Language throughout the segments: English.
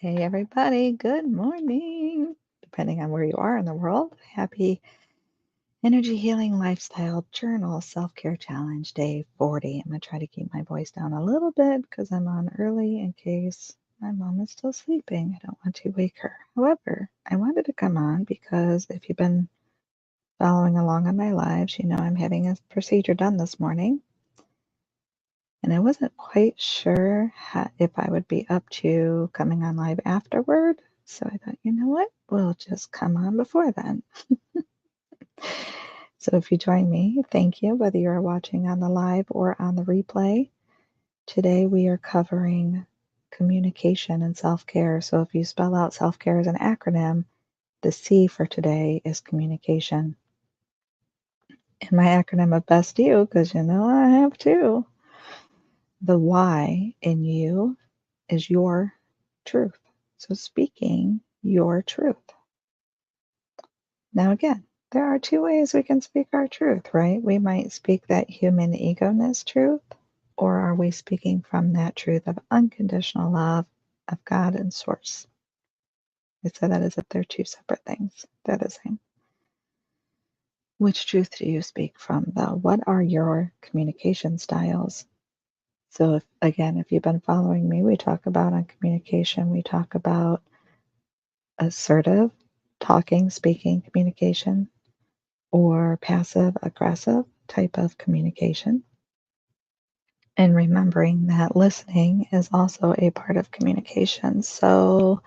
Hey, everybody. Good morning. Depending on where you are in the world, happy Energy Healing Lifestyle Journal Self-Care Challenge Day 40. I'm going to try to keep my voice down a little bit because I'm on early in case my mom is still sleeping. I don't want to wake her. However, I wanted to come on because if you've been following along on my lives, you know I'm having a procedure done this morning. And I wasn't quite sure if I would be up to coming on live afterward. So I thought, you know what? We'll just come on before then. So if you join me, thank you, whether you're watching on the live or on the replay. Today we are covering communication and self-care. So if you spell out self-care as an acronym, the C for today is communication. And my acronym of best you, because you know I have two. The Y in you is your truth. So speaking your truth. Now, again, there are two ways we can speak our truth, right? We might speak that human ego-ness truth, or are we speaking from that truth of unconditional love of God and Source? I say that as if they're two separate things. They're the same. Which truth do you speak from, though? What are your communication styles? So, if you've been following me, we talk about on communication, we talk about assertive, talking, speaking, communication, or passive aggressive type of communication. And remembering that listening is also a part of communication. So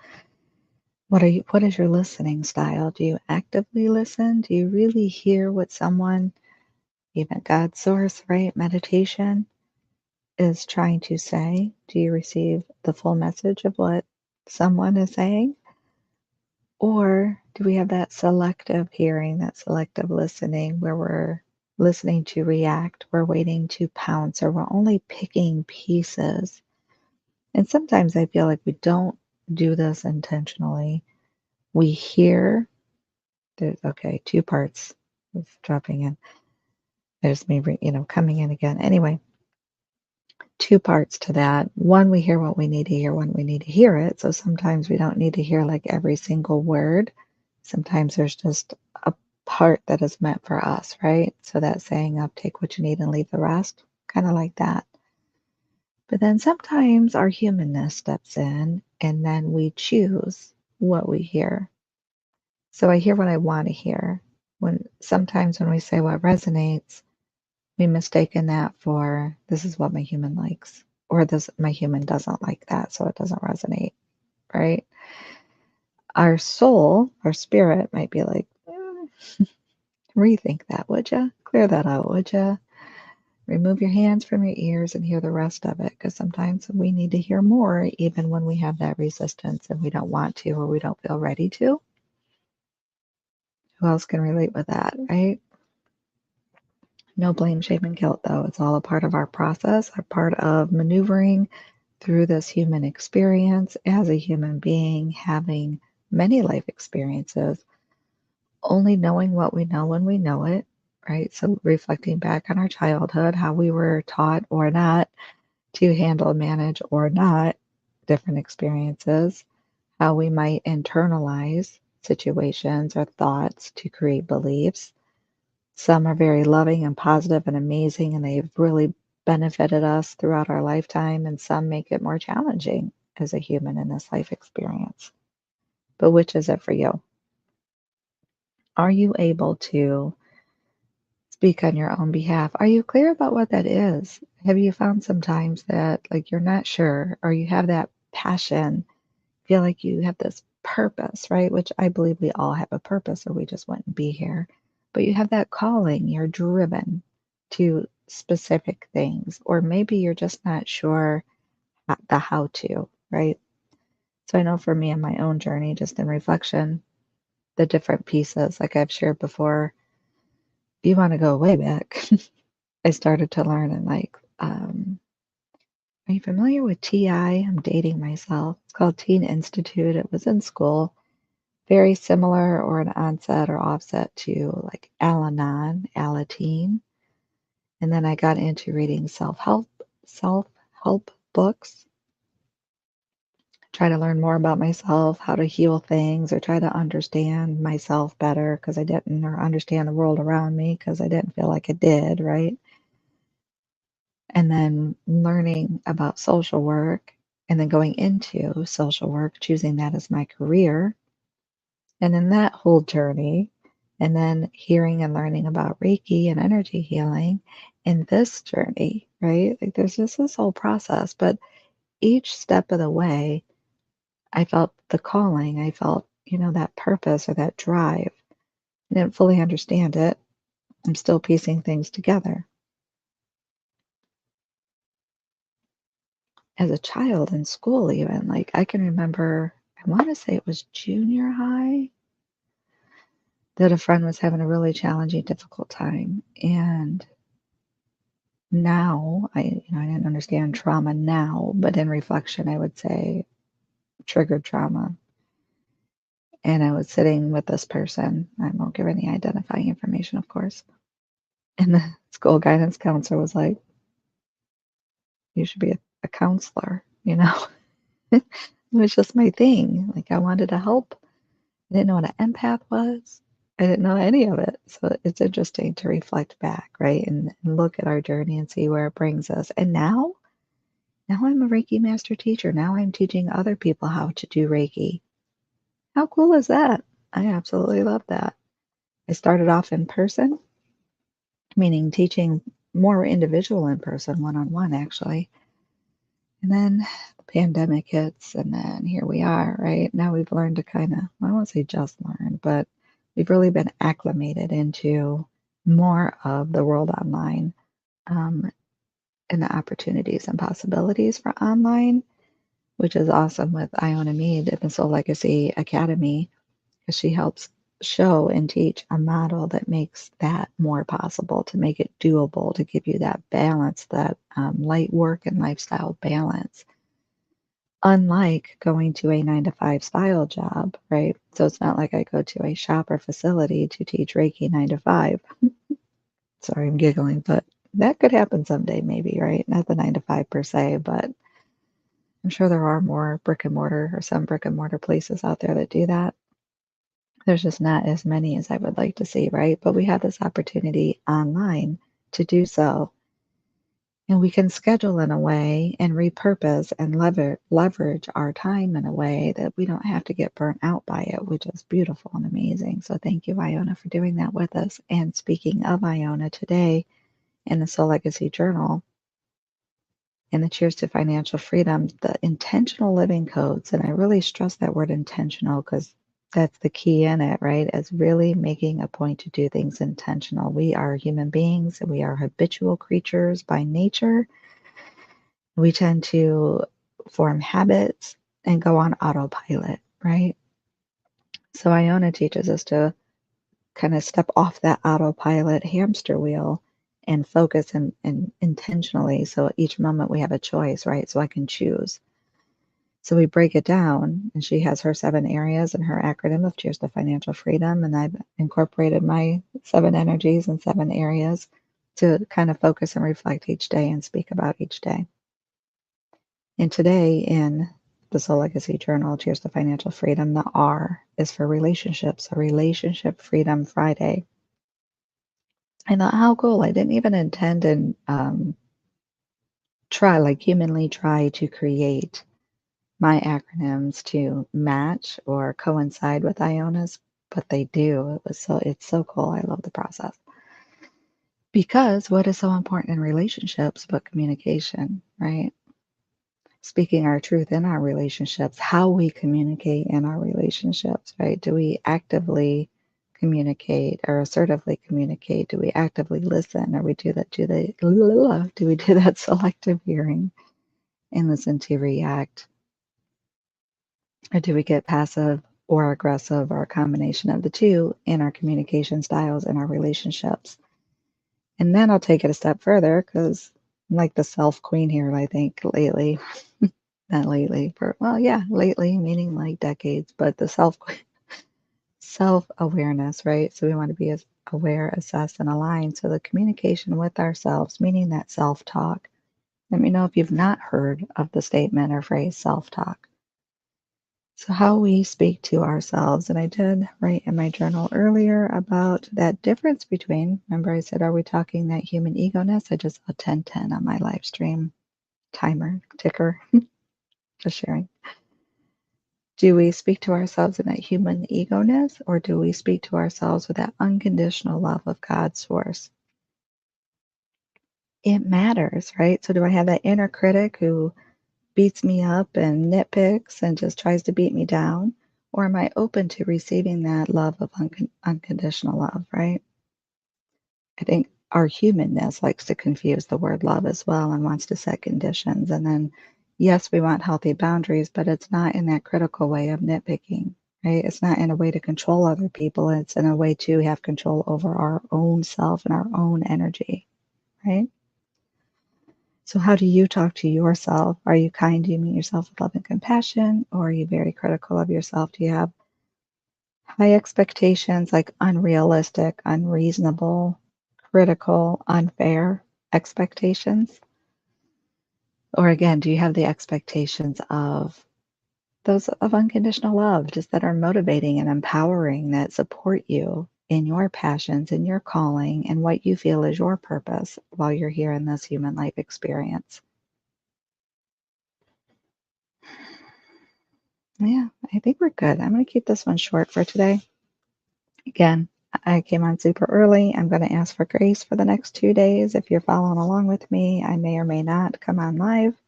what is your listening style? Do you actively listen? Do you really hear what someone, even God's source, right? Meditation is trying to say? Do you receive the full message of what someone is saying? Or do we have that selective hearing, that selective listening where we're listening to react, we're waiting to pounce, or we're only picking pieces? And sometimes I feel like we don't do this intentionally. We hear, okay, two parts of dropping in. There's me, coming in again. Anyway, two parts to that. One, we hear what we need to hear when we need to hear it. So sometimes we don't need to hear like every single word. Sometimes there's just a part that is meant for us, right? So that saying of take what you need and leave the rest, kind of like that. But then sometimes our humanness steps in and then we choose what we hear. So I hear what I want to hear. Sometimes when we say what resonates, we mistaken that for this is what my human likes, or this my human doesn't like that, so it doesn't resonate, right? Our soul, our spirit might be like, rethink that, would you? Clear that out, would you? Remove your hands from your ears and hear the rest of it, because sometimes we need to hear more, even when we have that resistance and we don't want to or we don't feel ready to. Who else can relate with that, right? No blame, shame, and guilt, though. It's all a part of our process, a part of maneuvering through this human experience as a human being, having many life experiences, only knowing what we know when we know it, right? So reflecting back on our childhood, how we were taught or not to handle, manage, or not different experiences, how we might internalize situations or thoughts to create beliefs. Some are very loving and positive and amazing, and they've really benefited us throughout our lifetime, and some make it more challenging as a human in this life experience. But which is it for you? Are you able to speak on your own behalf? Are you clear about what that is? Have you found sometimes that like you're not sure, or you have that passion, feel like you have this purpose, right? Which I believe we all have a purpose or we just wouldn't be here. But you have that calling, you're driven to specific things, or maybe you're just not sure the how to, right? So I know for me in my own journey, just in reflection, the different pieces, like I've shared before, if you want to go way back, I started to learn and like, are you familiar with TI? I'm dating myself. It's called Teen Institute. It was in school. Very similar or an onset or offset to like Al-Anon, Alateen. And then I got into reading self-help books, try to learn more about myself, how to heal things, or try to understand myself better because I didn't, or understand the world around me because I didn't feel like I did, right? And then learning about social work, and then going into social work, choosing that as my career. And in that whole journey, and then hearing and learning about Reiki and energy healing in this journey, right? Like there's just this whole process, but each step of the way, I felt the calling. I felt, that purpose or that drive. I didn't fully understand it. I'm still piecing things together. As a child in school, even, like I can remember, I want to say it was junior high, that a friend was having a really challenging, difficult time. And now I didn't understand trauma now, but in reflection, I would say triggered trauma. And I was sitting with this person. I won't give any identifying information, of course. And the school guidance counselor was like, "You should be a counselor," you know? It was just my thing. Like I wanted to help. I didn't know what an empath was. I didn't know any of it. So it's interesting to reflect back, right? And look at our journey and see where it brings us. And now I'm a Reiki master teacher. Now I'm teaching other people how to do Reiki. How cool is that? I absolutely love that. I started off in person, meaning teaching more individual in person, one on one, actually. And then the pandemic hits, and then here we are, right? Now we've learned to kind of, I won't say just learn, but we've really been acclimated into more of the world online, um, and the opportunities and possibilities for online, which is awesome with Iona Mead at the Soul Legacy Academy, because she helps show and teach a model that makes that more possible, to make it doable, to give you that balance, that light work and lifestyle balance. Unlike going to a 9 to 5 style job, right? So it's not like I go to a shop or facility to teach Reiki 9 to 5. Sorry, I'm giggling, but that could happen someday, maybe, right? Not the 9 to 5 per se, but I'm sure there are more brick and mortar, or some brick and mortar places out there that do that. There's just not as many as I would like to see, right? But we have this opportunity online to do so. And we can schedule in a way and repurpose and leverage our time in a way that we don't have to get burnt out by it, which is beautiful and amazing. So thank you, Iona, for doing that with us. And speaking of Iona, today in the Soul Legacy Journal, in the Cheers to Financial Freedom, the intentional living codes, and I really stress that word intentional because that's the key in it, right? Is really making a point to do things intentional. We are human beings and we are habitual creatures by nature. We tend to form habits and go on autopilot, right? So Iona teaches us to kind of step off that autopilot hamster wheel and focus and intentionally. So each moment we have a choice, right? So I can choose. So we break it down, and she has her 7 areas and her acronym of Cheers to Financial Freedom. And I've incorporated my 7 energies and 7 areas to kind of focus and reflect each day and speak about each day. And today in the Soul Legacy Journal, Cheers to Financial Freedom, the R is for relationships, a Relationship Freedom Friday. I thought, how cool. I didn't even intend and humanly try to create my acronyms to match or coincide with Iona's, but they do. It's so cool. I love the process. Because what is so important in relationships but communication, right? Speaking our truth in our relationships, how we communicate in our relationships, right? Do we actively communicate or assertively communicate? Do we actively listen, or we do that? Do we do that selective hearing and listen to react, or do we get passive or aggressive, or a combination of the two in our communication styles in our relationships? And then I'll take it a step further because I'm like the self queen here, I think, lately. Not lately, lately, meaning like decades, but the self-awareness, right? So we want to be as aware, assess, and align. So the communication with ourselves, meaning that self-talk. Let me know if you've not heard of the statement or phrase self-talk. So, how we speak to ourselves, and I did write in my journal earlier about that difference between, remember I said, are we talking that human ego-ness? I just saw 10:10 on my live stream timer ticker, just sharing. Do we speak to ourselves in that human ego-ness, or do we speak to ourselves with that unconditional love of God's source? It matters, right? So, do I have that inner critic who beats me up and nitpicks and just tries to beat me down? Or am I open to receiving that love of unconditional love, right? I think our humanness likes to confuse the word love as well and wants to set conditions. And then, yes, we want healthy boundaries, but it's not in that critical way of nitpicking, right? It's not in a way to control other people. It's in a way to have control over our own self and our own energy, right? So, how do you talk to yourself? Are you kind? Do you meet yourself with love and compassion? Or are you very critical of yourself? Do you have high expectations, like unrealistic, unreasonable, critical, unfair expectations? Or again, do you have the expectations of those of unconditional love, just that are motivating and empowering, that support you in your passions, in your calling, and what you feel is your purpose while you're here in this human life experience? Yeah, I think we're good. I'm going to keep this one short for today. Again, I came on super early. I'm going to ask for grace for the next 2 days. If you're following along with me, I may or may not come on live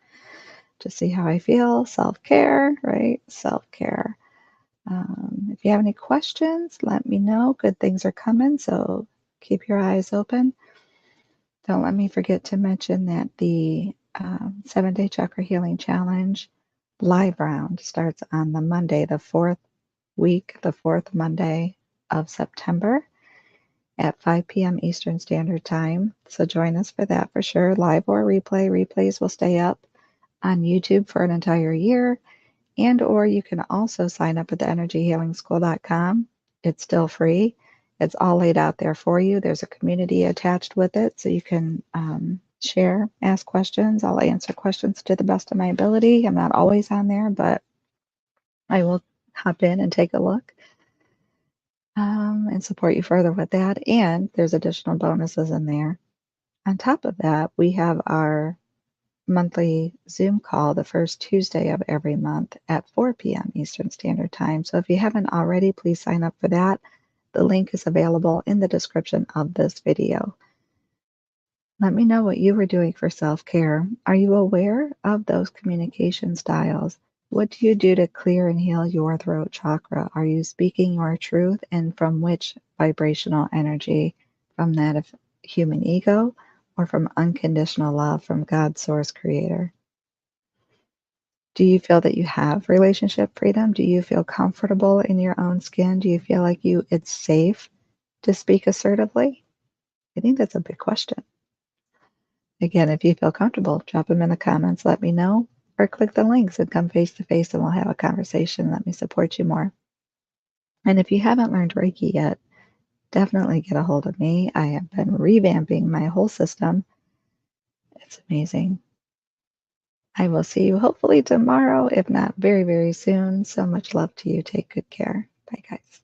to see how I feel. Self-care, right? Self-care. If you have any questions, let me know. Good things are coming, so keep your eyes open. Don't let me forget to mention that the 7-day Chakra Healing Challenge live round starts on the Monday, the fourth week, the fourth Monday of September at 5 p.m. Eastern Standard Time. So join us for that for sure, live or replay. Replays will stay up on YouTube for an entire year. And or you can also sign up at theenergyhealingschool.com. It's still free. It's all laid out there for you. There's a community attached with it, so you can share, ask questions. I'll answer questions to the best of my ability. I'm not always on there, but I will hop in and take a look and support you further with that. And there's additional bonuses in there. On top of that, we have our monthly Zoom call the first Tuesday of every month at 4 p.m. Eastern Standard Time. So if you haven't already, please sign up for that. The link is available in the description of this video. Let me know what you are doing for self-care. Are you aware of those communication styles? What do you do to clear and heal your throat chakra? Are you speaking your truth, and from which vibrational energy? From that of human ego, or from unconditional love from God's source creator? Do you feel that you have relationship freedom? Do you feel comfortable in your own skin? Do you feel like it's safe to speak assertively? I think that's a big question. Again, if you feel comfortable, drop them in the comments, let me know, or click the links and come face to face and we'll have a conversation. Let me support you more. And if you haven't learned Reiki yet, definitely get a hold of me. I have been revamping my whole system. It's amazing. I will see you hopefully tomorrow, if not very, very soon. So much love to you. Take good care. Bye, guys.